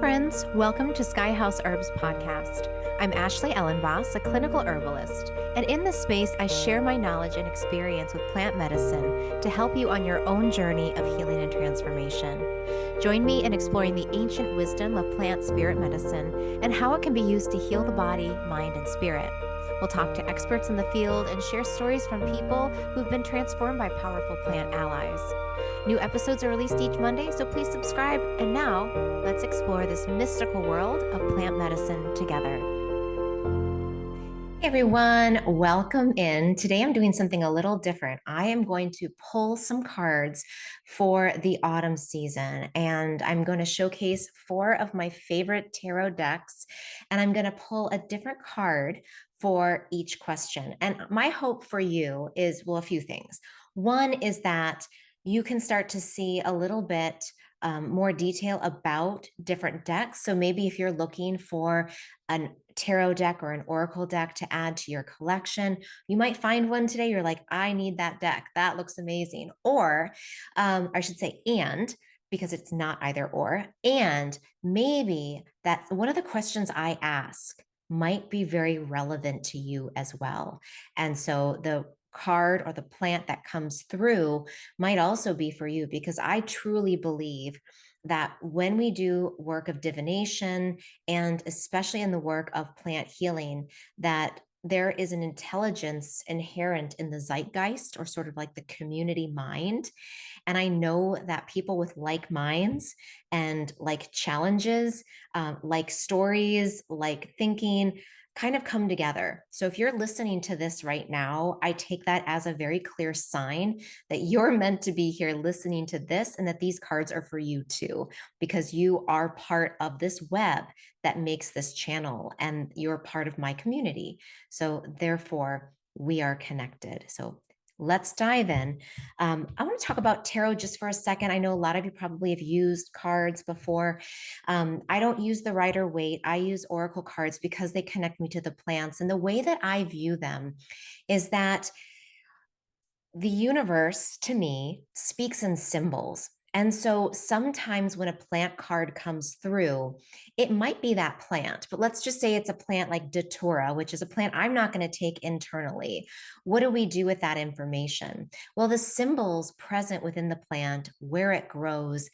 friends. Welcome to Sky House Herbs podcast. I'm Ashley Ellenvoss, a clinical herbalist, and in this space, I share my knowledge and experience with plant medicine to help you on your own journey of healing and transformation. Join me in exploring the ancient wisdom of plant spirit medicine and how it can be used to heal the body, mind, and spirit. We'll talk to experts in the field and share stories from people who've been transformed by powerful plant allies. New episodes are released each Monday, so please subscribe. And now, let's explore this mystical world of plant medicine together. Hey everyone, welcome in. Today I'm doing something a little different. I am going to pull some cards for the autumn season, and I'm going to showcase 4 of my favorite tarot decks, and I'm going to pull a different card for each question. And my hope for you is, well, a few things. One is that you can start to see a little bit more detail about different decks. So maybe if you're looking for a tarot deck or an oracle deck to add to your collection, you might find one today. You're like, I need that deck. That looks amazing. Or I should say, and because it's not either or, and maybe that's one of the questions I ask might be very relevant to you as well. And so the card or the plant that comes through might also be for you, because I truly believe that when we do work of divination, and especially in the work of plant healing, that there is an intelligence inherent in the zeitgeist, or sort of like the community mind. And I know that people with like minds and like challenges, like stories, like thinking, kind of come together. So if you're listening to this right now, I take that as a very clear sign that you're meant to be here listening to this, and that these cards are for you too, because you are part of this web that makes this channel, and you're part of my community. So therefore, we are connected. So let's dive in. I want to talk about tarot just for a second. I know a lot of you probably have used cards before. I don't use the Rider Waite. I use oracle cards because they connect me to the plants. And the way that I view them is that the universe, to me, speaks in symbols. And so sometimes when a plant card comes through, it might be that plant, but let's just say it's a plant like Datura, which is a plant I'm not going to take internally. What do we do with that information? Well, the symbols present within the plant, where it grows,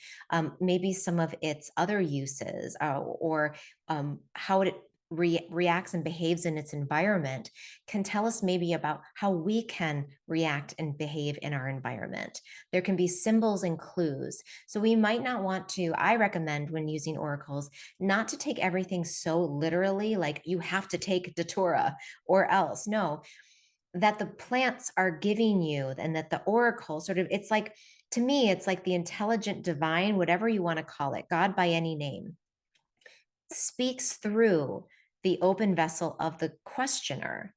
maybe some of its other uses, or how it reacts and behaves in its environment, can tell us maybe about how we can react and behave in our environment. There can be symbols and clues. So we might not want to, I recommend when using oracles, not to take everything so literally, like you have to take Datura or else. No, that the plants are giving you, and that the oracle sort of, it's like, to me, it's like the intelligent divine, whatever you want to call it, God by any name, speaks through the open vessel of the questioner.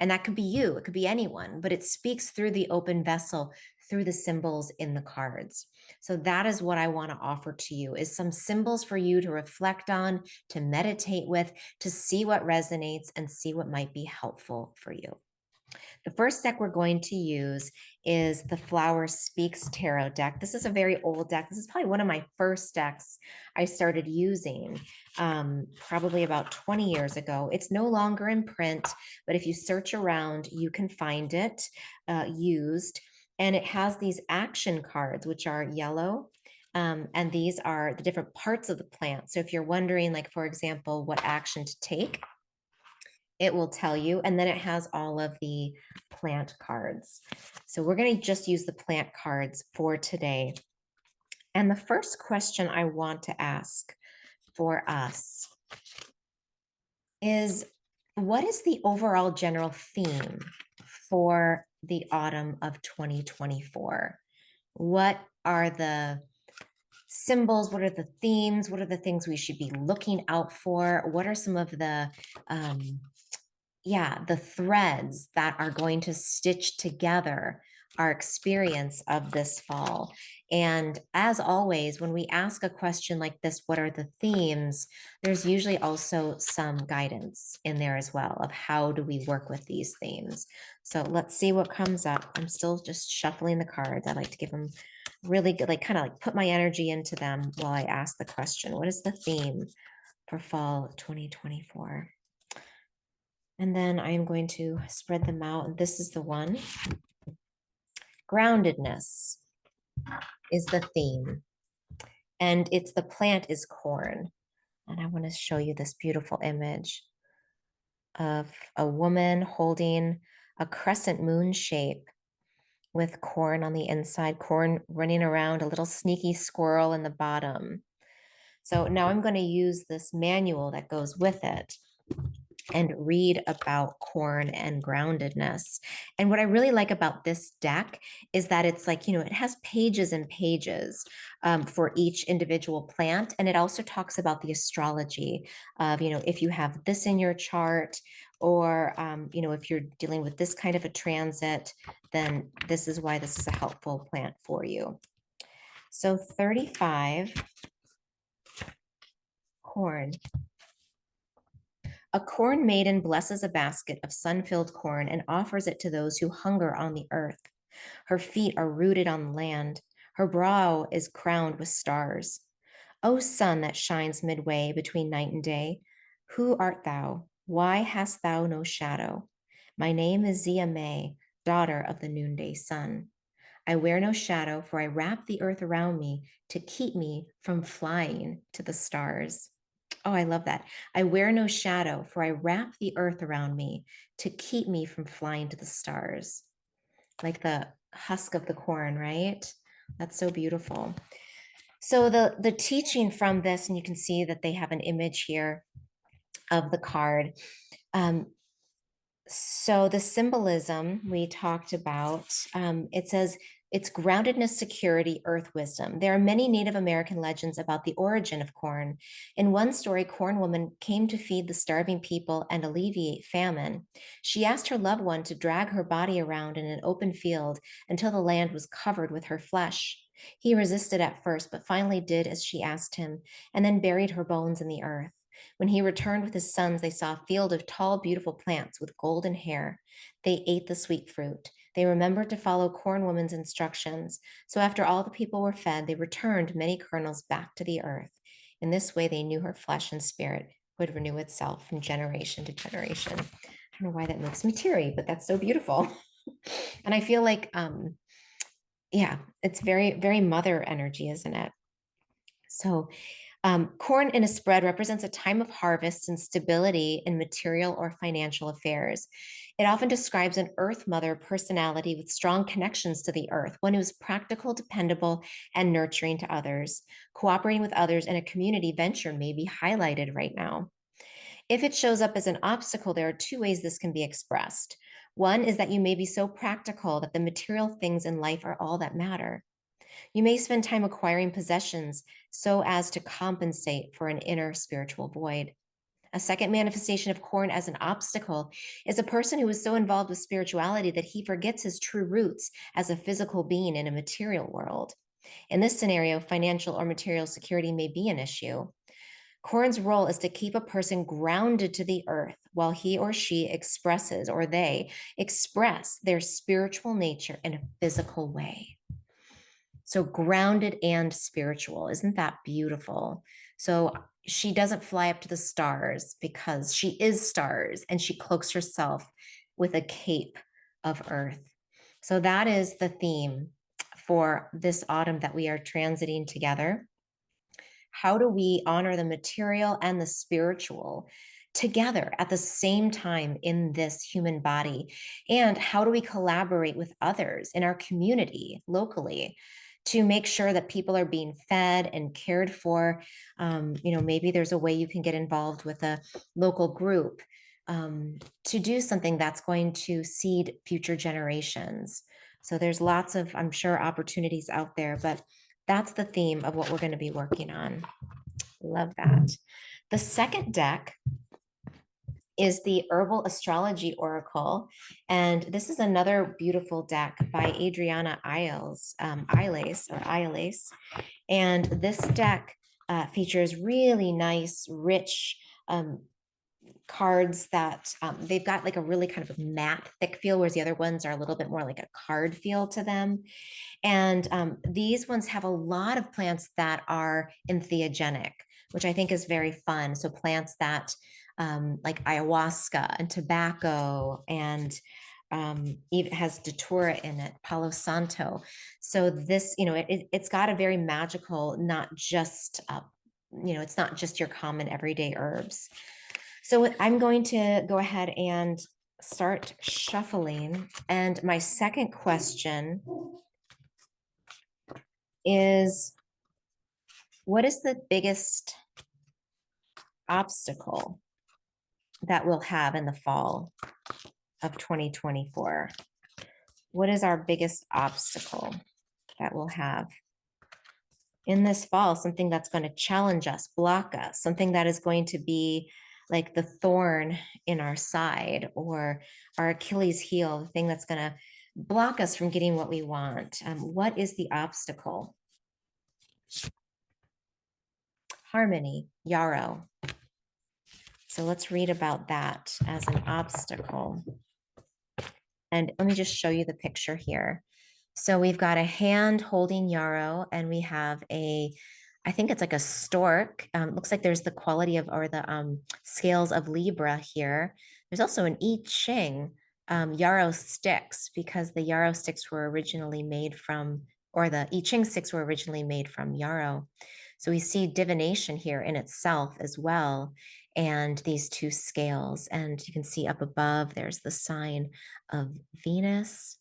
And that could be you, it could be anyone, but it speaks through the open vessel, through the symbols in the cards. So that is what I want to offer to you, is some symbols for you to reflect on, to meditate with, to see what resonates and see what might be helpful for you. The first deck we're going to use is the Flower Speaks Tarot deck. This is a very old deck. This is probably one of my first decks I started using, probably about 20 years ago. It's no longer in print, but if you search around, you can find it used. And it has these action cards, which are yellow. And these are the different parts of the plant. So if you're wondering, like, for example, what action to take, it will tell you. And then it has all of the plant cards. So we're going to just use the plant cards for today. And the first question I want to ask for us is, what is the overall general theme for the autumn of 2024? What are the symbols? What are the themes? What are the things we should be looking out for? What are some of the the threads that are going to stitch together our experience of this fall? And as always, when we ask a question like this, what are the themes? There's usually also some guidance in there as well of how do we work with these themes. So let's see what comes up. I'm still just shuffling the cards. I like to give them really good, like kind of like put my energy into them while I ask the question. What is the theme for fall 2024? And then I am going to spread them out. This is the one. Groundedness is the theme. And it's the plant is corn. And I want to show you this beautiful image of a woman holding a crescent moon shape with corn on the inside, corn running around, a little sneaky squirrel in the bottom. So now I'm going to use this manual that goes with it and read about corn and groundedness. And what I really like about this deck is that it's like, it has pages and pages for each individual plant. And it also talks about the astrology of, if you have this in your chart, or, if you're dealing with this kind of a transit, then this is why this is a helpful plant for you. So 35, corn. A corn maiden blesses a basket of sun-filled corn and offers it to those who hunger on the earth. Her feet are rooted on the land. Her brow is crowned with stars. O sun that shines midway between night and day, who art thou? Why hast thou no shadow? My name is Zia May, daughter of the noonday sun. I wear no shadow, for I wrap the earth around me to keep me from flying to the stars. Oh, I love that. I wear no shadow, for I wrap the earth around me to keep me from flying to the stars. Like the husk of the corn, right? That's so beautiful. So the teaching from this, and you can see that they have an image here of the card. So the symbolism we talked about, it says it's groundedness, security, earth wisdom. There are many Native American legends about the origin of corn. In one story, Corn Woman came to feed the starving people and alleviate famine. She asked her loved one to drag her body around in an open field until the land was covered with her flesh. He resisted at first, but finally did as she asked him, and then buried her bones in the earth. When he returned with his sons, they saw a field of tall, beautiful plants with golden hair. They ate the sweet fruit. They remembered to follow Corn Woman's instructions. So after all the people were fed, they returned many kernels back to the earth. In this way, they knew her flesh and spirit would renew itself from generation to generation. I don't know why that makes me teary, but that's so beautiful. And I feel like, yeah, it's very, very mother energy, isn't it? So corn in a spread represents a time of harvest and stability in material or financial affairs. It often describes an earth mother personality with strong connections to the earth, one who is practical, dependable, and nurturing to others. Cooperating with others in a community venture may be highlighted right now. If it shows up as an obstacle, there are two ways this can be expressed. One is that you may be so practical that the material things in life are all that matter. You may spend time acquiring possessions so as to compensate for an inner spiritual void. A second manifestation of corn as an obstacle is a person who is so involved with spirituality that he forgets his true roots as a physical being in a material world. In this scenario, financial or material security may be an issue. Corn's role is to keep a person grounded to the earth while he or she expresses, or they express, their spiritual nature in a physical way. So grounded and spiritual. Isn't that beautiful? So she doesn't fly up to the stars because she is stars, and she cloaks herself with a cape of earth. So that is the theme for this autumn that we are transiting together. How do we honor the material and the spiritual together at the same time in this human body? And how do we collaborate with others in our community locally to make sure that people are being fed and cared for? Maybe there's a way you can get involved with a local group to do something that's going to seed future generations. So there's lots of, I'm sure, opportunities out there, but that's the theme of what we're going to be working on. Love that. The second deck is the Herbal Astrology Oracle. And this is another beautiful deck by Adriana Iles. And this deck features really nice, rich cards that they've got like a really kind of a matte thick feel, whereas the other ones are a little bit more like a card feel to them. And these ones have a lot of plants that are entheogenic, which I think is very fun. So plants that like ayahuasca and tobacco, and it has datura in it, Palo Santo. So this, it's got a very magical, not just, it's not just your common everyday herbs. So I'm going to go ahead and start shuffling. And my second question is, what is the biggest obstacle that we'll have in the fall of 2024? What is our biggest obstacle that we'll have in this fall? Something that's going to challenge us, block us, something that is going to be like the thorn in our side or our Achilles heel, the thing that's going to block us from getting what we want. What is the obstacle? Harmony, Yarrow. So let's read about that as an obstacle. And let me just show you the picture here. So we've got a hand holding yarrow, and we have I think it's like a stork. Looks like there's the quality of, or the scales of Libra here. There's also an I Ching yarrow sticks, because the yarrow sticks were originally made from, or the I Ching sticks were originally made from yarrow. So we see divination here in itself as well, and these two scales. And you can see up above, there's the sign of Venus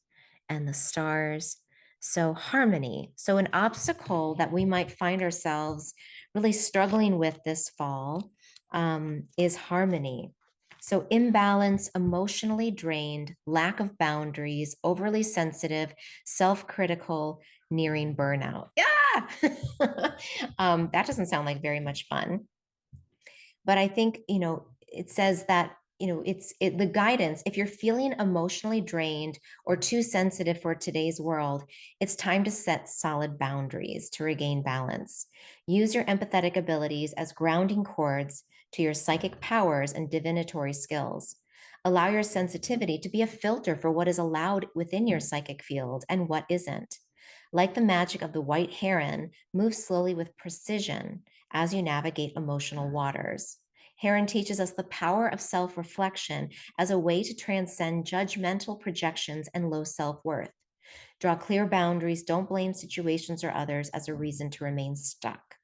and the stars. So harmony. So an obstacle that we might find ourselves really struggling with this fall is harmony. So imbalance, emotionally drained, lack of boundaries, overly sensitive, self-critical, nearing burnout. Yeah. That doesn't sound like very much fun. But I think, it says that, the guidance, if you're feeling emotionally drained or too sensitive for today's world, it's time to set solid boundaries to regain balance. Use your empathetic abilities as grounding cords to your psychic powers and divinatory skills. Allow your sensitivity to be a filter for what is allowed within your psychic field and what isn't. Like the magic of the white heron, move slowly with precision as you navigate emotional waters. Heron teaches us the power of self reflection as a way to transcend judgmental projections and low self worth. Draw clear boundaries, don't blame situations or others as a reason to remain stuck.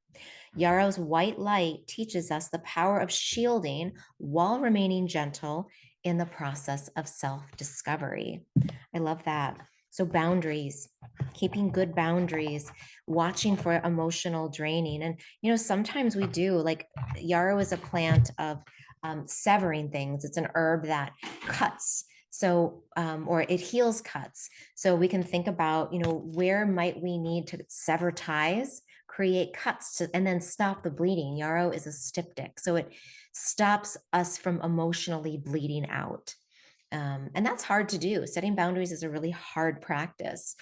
Yarrow's white light teaches us the power of shielding while remaining gentle in the process of self discovery. I love that. So, boundaries, keeping good boundaries, watching for emotional draining. And, sometimes we do, like yarrow is a plant of severing things, it's an herb that cuts. So, or it heals cuts. So we can think about, where might we need to sever ties, create cuts and then stop the bleeding. Yarrow is a styptic, so it stops us from emotionally bleeding out. And that's hard to do. Setting boundaries is a really hard practice.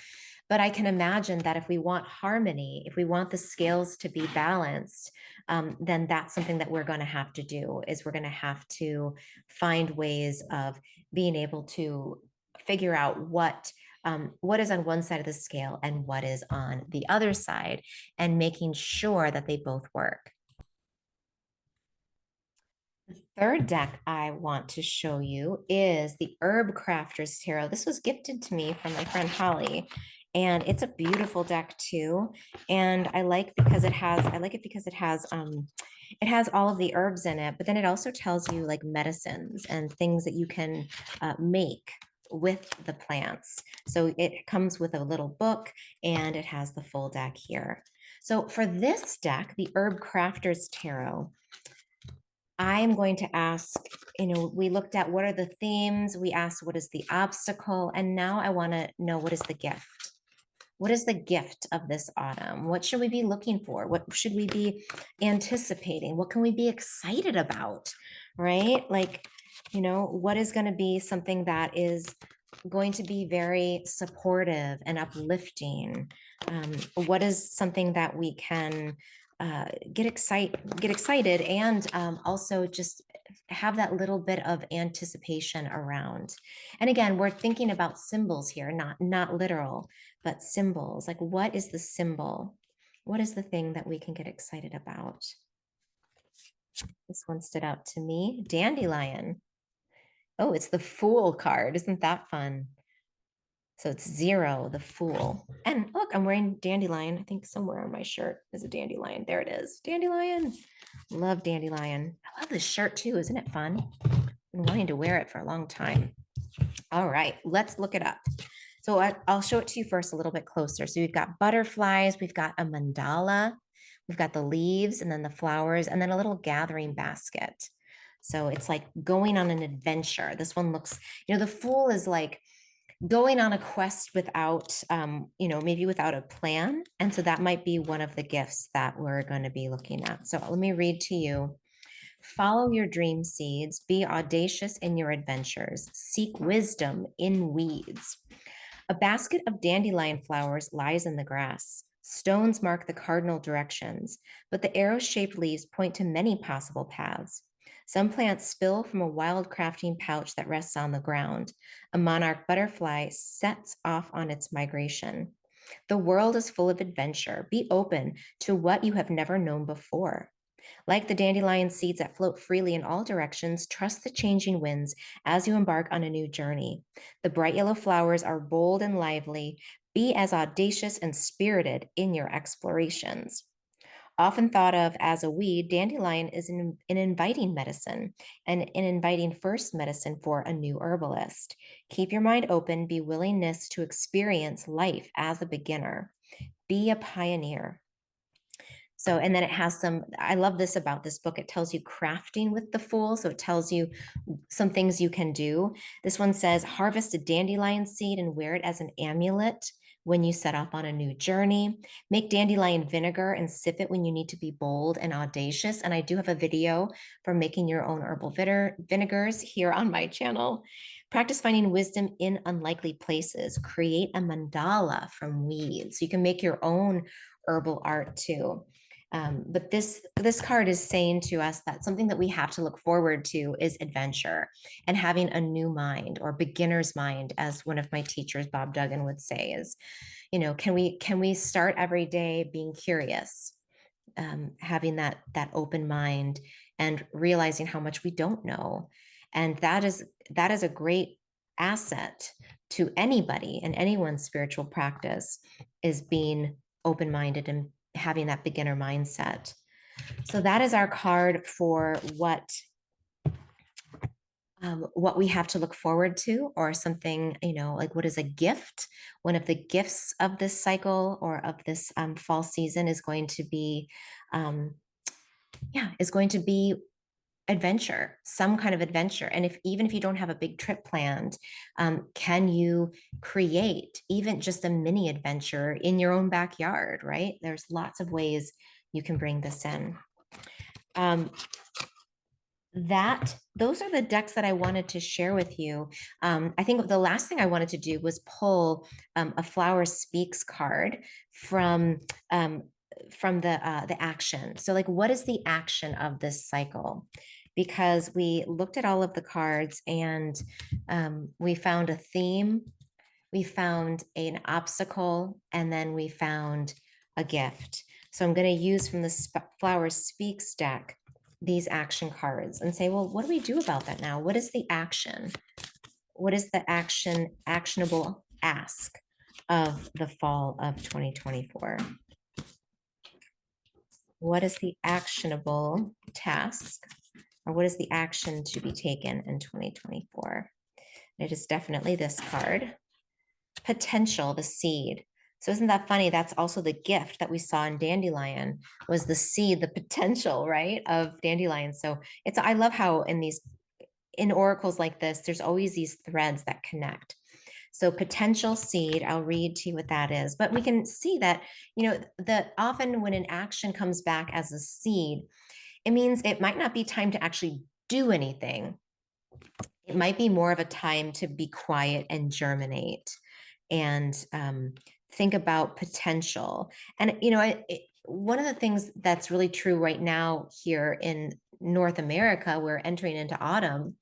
But I can imagine that if we want harmony, if we want the scales to be balanced, then that's something that we're going to have to do, is we're going to have to find ways of being able to figure out what is on one side of the scale and what is on the other side, and making sure that they both work. The third deck I want to show you is the Herb Crafter's Tarot. This was gifted to me from my friend Holly, and it's a beautiful deck too. And I like it because it has it has all of the herbs in it, but then it also tells you like medicines and things that you can make with the plants. So it comes with a little book, and it has the full deck here. So for this deck, the Herb Crafter's Tarot, I am going to ask, we looked at what are the themes, we asked what is the obstacle, and now I want to know, what is the gift? What is the gift of this autumn? What should we be looking for? What should we be anticipating? What can we be excited about? Right? Like, what is going to be something that is going to be very supportive and uplifting? What is something that we can get excited and also just have that little bit of anticipation around. And again, we're thinking about symbols here, not literal, but symbols. Like, what is the symbol? What is the thing that we can get excited about? This one stood out to me. Dandelion. Oh, it's the Fool card. Isn't that fun? So it's 0, the Fool. And look, I'm wearing Dandelion. I think somewhere on my shirt is a Dandelion. There it is. Dandelion. Love Dandelion. I love this shirt too. Isn't it fun? I've been wanting to wear it for a long time. All right, let's look it up. So I'll show it to you first a little bit closer. So we've got butterflies, we've got a mandala, we've got the leaves and then the flowers, and then a little gathering basket. So it's like going on an adventure. This one looks, the Fool is like going on a quest without, maybe without a plan. And so that might be one of the gifts that we're going to be looking at. So let me read to you. Follow your dream seeds, be audacious in your adventures, seek wisdom in weeds. A basket of dandelion flowers lies in the grass. Stones mark the cardinal directions, but the arrow-shaped leaves point to many possible paths. Some plants spill from a wild crafting pouch that rests on the ground. A monarch butterfly sets off on its migration. The world is full of adventure. Be open to what you have never known before. Like the dandelion seeds that float freely in all directions, trust the changing winds as you embark on a new journey. The bright yellow flowers are bold and lively. Be as audacious and spirited in your explorations. Often thought of as a weed, dandelion is an inviting medicine and an inviting first medicine for a new herbalist. Keep your mind open, be willingness to experience life as a beginner. Be a pioneer. So, and then it has I love this about this book. It tells you crafting with the Fool. So it tells you some things you can do. This one says, harvest a dandelion seed and wear it as an amulet when you set off on a new journey. Make dandelion vinegar and sip it when you need to be bold and audacious. And I do have a video for making your own herbal vinegars here on my channel. Practice finding wisdom in unlikely places. Create a mandala from weeds. You can make your own herbal art too. But this card is saying to us that something that we have to look forward to is adventure and having a new mind, or beginner's mind, as one of my teachers, Bob Duggan, would say, is, can we start every day being curious, having that open mind and realizing how much we don't know. And that is a great asset to anybody and anyone's spiritual practice, is being open-minded and having that beginner mindset. So that is our card for what we have to look forward to, or something, like what is a gift. One of the gifts of this cycle, or of this fall season, is going to be, adventure, some kind of adventure. And even if you don't have a big trip planned, can you create even just a mini adventure in your own backyard, right? There's lots of ways you can bring this in. Those are the decks that I wanted to share with you. I think the last thing I wanted to do was pull a Flower Speaks card from the action. So, like, what is the action of this cycle? Because we looked at all of the cards, and we found a theme, we found an obstacle, and then we found a gift. So I'm going to use from the Flower Speaks deck these action cards and say, well, what do we do about that now? What is the action? What is the actionable ask of the fall of 2024? What is the actionable task, or what is the action to be taken in 2024? It is definitely this card. Potential, the seed. So isn't that funny? That's also the gift that we saw in Dandelion, was the seed, the potential, right, of Dandelion. So I love how in oracles like this, there's always these threads that connect. So potential seed, I'll read to you what that is. But we can see that, often when an action comes back as a seed, it means it might not be time to actually do anything. It might be more of a time to be quiet and germinate, and think about potential. And one of the things that's really true right now here in North America, we're entering into autumn,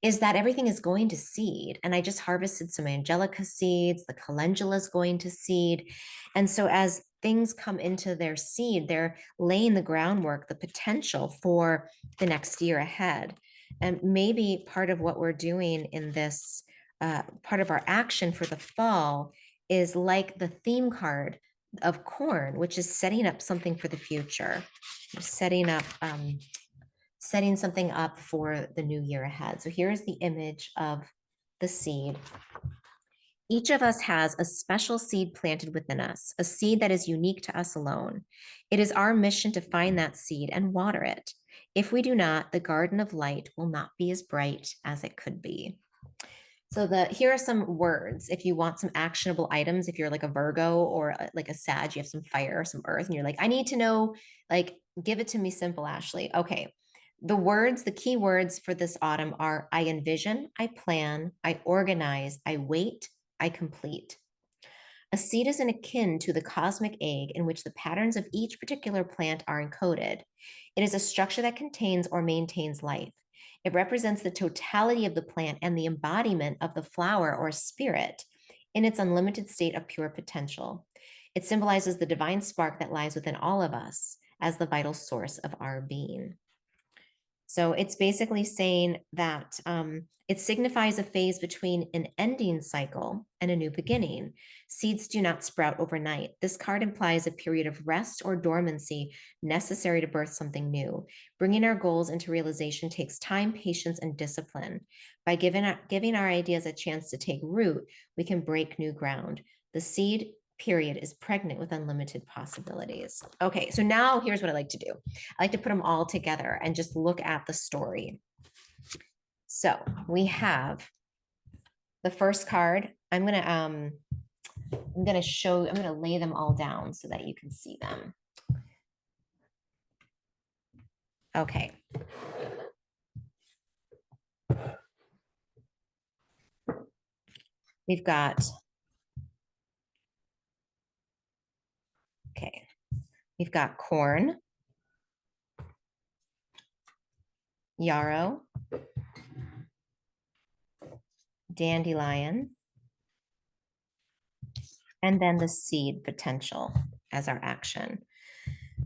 is that everything is going to seed. And I just harvested some angelica seeds, the calendula is going to seed. And so as things come into their seed, they're laying the groundwork, the potential for the next year ahead. And maybe part of what we're doing in this, part of our action for the fall is like the theme card of corn, which is setting up something for the future, setting up setting something up for the new year ahead. So here's the image of the seed. Each of us has a special seed planted within us, a seed that is unique to us alone. It is our mission to find that seed and water it. If we do not, the garden of light will not be as bright as it could be. So here are some words. If you want some actionable items, if you're like a Virgo or like a Sag, you have some fire or some earth, and you're like, I need to know, like, give it to me simple, Ashley. Okay. The key words for this autumn are I envision, I plan, I organize, I wait, I complete. A seed is akin to the cosmic egg in which the patterns of each particular plant are encoded. It is a structure that contains or maintains life. It represents the totality of the plant and the embodiment of the flower or spirit in its unlimited state of pure potential. It symbolizes the divine spark that lies within all of us as the vital source of our being. So it's basically saying that it signifies a phase between an ending cycle and a new beginning. Seeds do not sprout overnight. This card implies a period of rest or dormancy necessary to birth something new. Bringing our goals into realization takes time, patience, and discipline. By giving our ideas a chance to take root, we can break new ground. The seed period is pregnant with unlimited possibilities. Okay, so now here's what I like to do. I like to put them all together and just look at the story. So we have the first card. I'm gonna lay them all down so that you can see them. Okay. We've got corn, yarrow, dandelion, and then the seed potential as our action.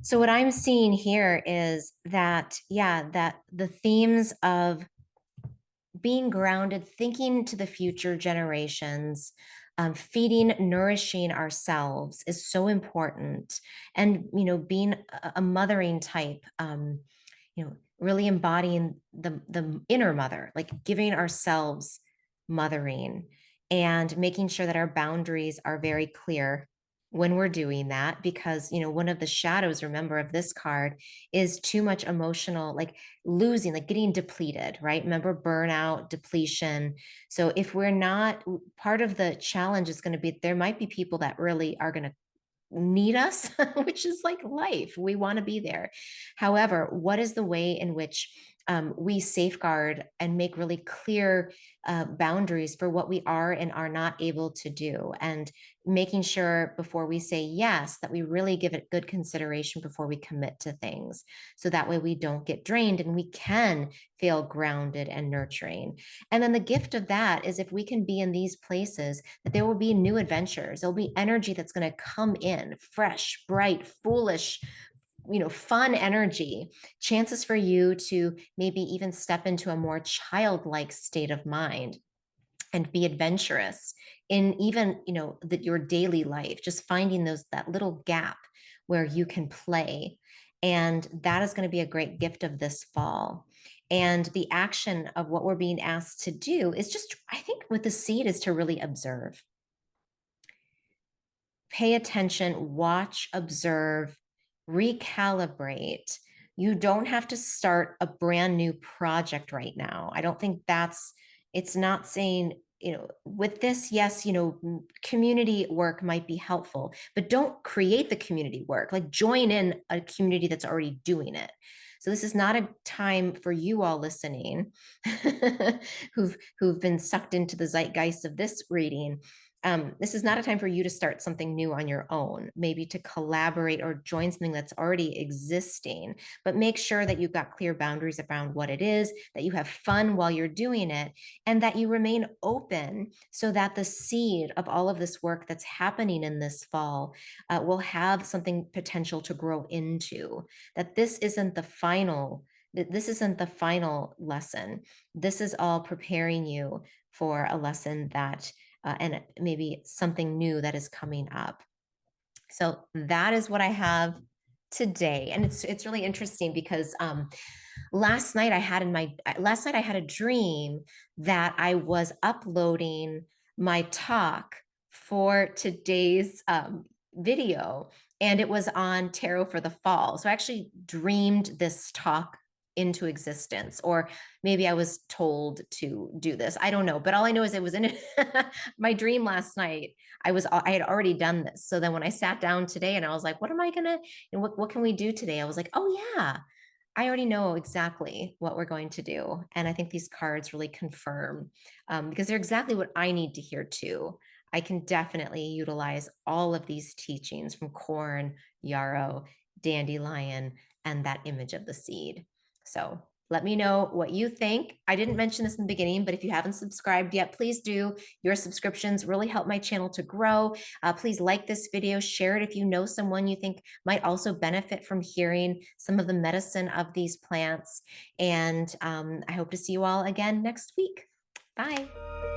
So what I'm seeing here is that, that the themes of being grounded, thinking to the future generations, feeding, nourishing ourselves is so important. And, being a mothering type, really embodying the inner mother, like giving ourselves mothering and making sure that our boundaries are very clear when we're doing that, because one of the shadows, remember, of this card is too much emotional, like losing, like getting depleted, right? Remember, burnout, depletion. So if we're not, part of the challenge is going to be, there might be people that really are going to need us, which is like life. We want to be there. However, what is the way in which we safeguard and make really clear boundaries for what we are and are not able to do, and making sure before we say yes that we really give it good consideration before we commit to things, so that way we don't get drained and we can feel grounded and nurturing. And then the gift of that is, if we can be in these places, that there will be new adventures, there'll be energy that's going to come in, fresh, bright, foolish, fun energy, chances for you to maybe even step into a more childlike state of mind and be adventurous in even, your daily life, just finding that little gap where you can play. And that is going to be a great gift of this fall. And the action of what we're being asked to do is just, I think with the seed, is to really observe, pay attention, watch, observe, recalibrate. You don't have to start a brand new project right now. I don't think it's not saying, with this, yes, community work might be helpful, but don't create the community work. Like, join in a community that's already doing it. So this is not a time for you all listening who've been sucked into the zeitgeist of this reading. This is not a time for you to start something new on your own, maybe to collaborate or join something that's already existing, but make sure that you've got clear boundaries around what it is, that you have fun while you're doing it, and that you remain open so that the seed of all of this work that's happening in this fall will have something potential to grow into, that this isn't the final lesson. This is all preparing you for a lesson that and maybe something new that is coming up. So that is what I have today, and it's really interesting because last night I had a dream that I was uploading my talk for today's video, and it was on tarot for the fall. So I actually dreamed this talk into existence, or maybe I was told to do this. I don't know, but all I know is it was in my dream last night. I had already done this. So then when I sat down today and I was like, what am I gonna, what can we do today? I was like, oh yeah, I already know exactly what we're going to do. And I think these cards really confirm, because they're exactly what I need to hear too. I can definitely utilize all of these teachings from corn, yarrow, dandelion, and that image of the seed. So let me know what you think. I didn't mention this in the beginning, but if you haven't subscribed yet, please do. Your subscriptions really help my channel to grow. Please like this video, share it if you know someone you think might also benefit from hearing some of the medicine of these plants. And I hope to see you all again next week. Bye.